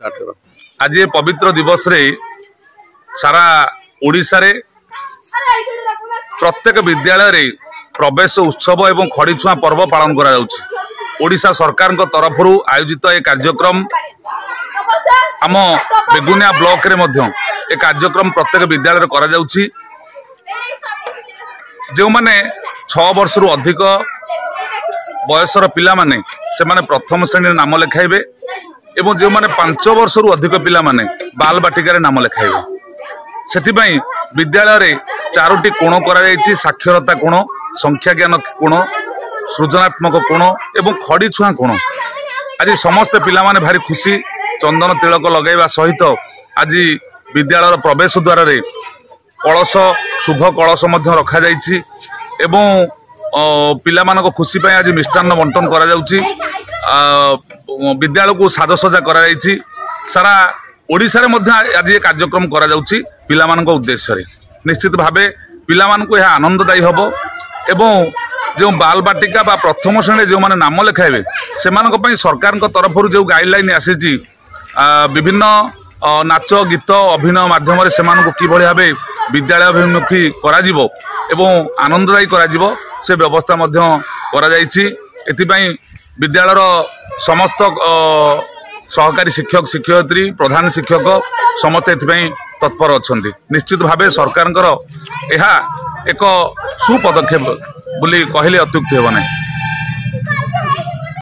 आज ये पवित्र दिवस रे सारा ओडिशा रे प्रत्येक विद्यालय रे प्रवेश उत्सव एवं खड़ीछुआ पर्व पालन करा जाउछि। ओडिशा सरकार तरफ आयोजित ये कार्यक्रम आम बेगुनिया ब्लॉक रे मध्य ए कार्यक्रम प्रत्येक विद्यालय रे करा जाउछि। जो माने 6 वर्ष रु अधिक बयसर पिला माने से माने प्रथम श्रेणी नाम लिखाइबे एवं जो माने 5 वर्ष रु अधिक पिला माने बाल बाटिका रे नाम लिखाइबे। सेतिबाई विद्यालय रे 4टी कोण करा जायछि। साक्षरता कोण, संख्या ज्ञान कोण, सृजनात्मक कोण एवं खड़ी छुआ कोण। आज समस्त पिला माने भारी खुशी चंदन तिलक लगाइबा सहित आज विद्यालय प्रवेश द्वार रे कलश शुभ कलश मध्य रखा जायछि एवं पिला मानको खुशी पाई आज मिष्टान्न बंटन करा जाउछि। विद्यालय को साजसजा करा जायछि। सारा ओडिशा रे मध्य आज ये कार्यक्रम करा जाउछि पिला मानको उद्देश्य रे। निश्चित भावे पिला मानको यह आनंददायी हबो एवं जो बाल बाटिका बा प्रथम श्रेणी जो माने नाम लिखाइबे से मानको पई सरकार को तरफ जो गाइडलाइन आसीछि विभिन्न नाच गीत अभिनय माध्यम से सेमानको कि भली भाबे विद्यालय अभिमुखी करा जिवो एवं आनंददायी करा जिवो से व्यवस्था मध्य करा जायछि। एथिपई विद्यालयर समस्त सहकारी शिक्षक शिक्षयित्री प्रधान शिक्षक समस्त एथिपई तत्पर अछंती। निश्चित भावे सरकार यह एक सुपदक्षेप बोली कहले अत्युक्ति हेब नहीं।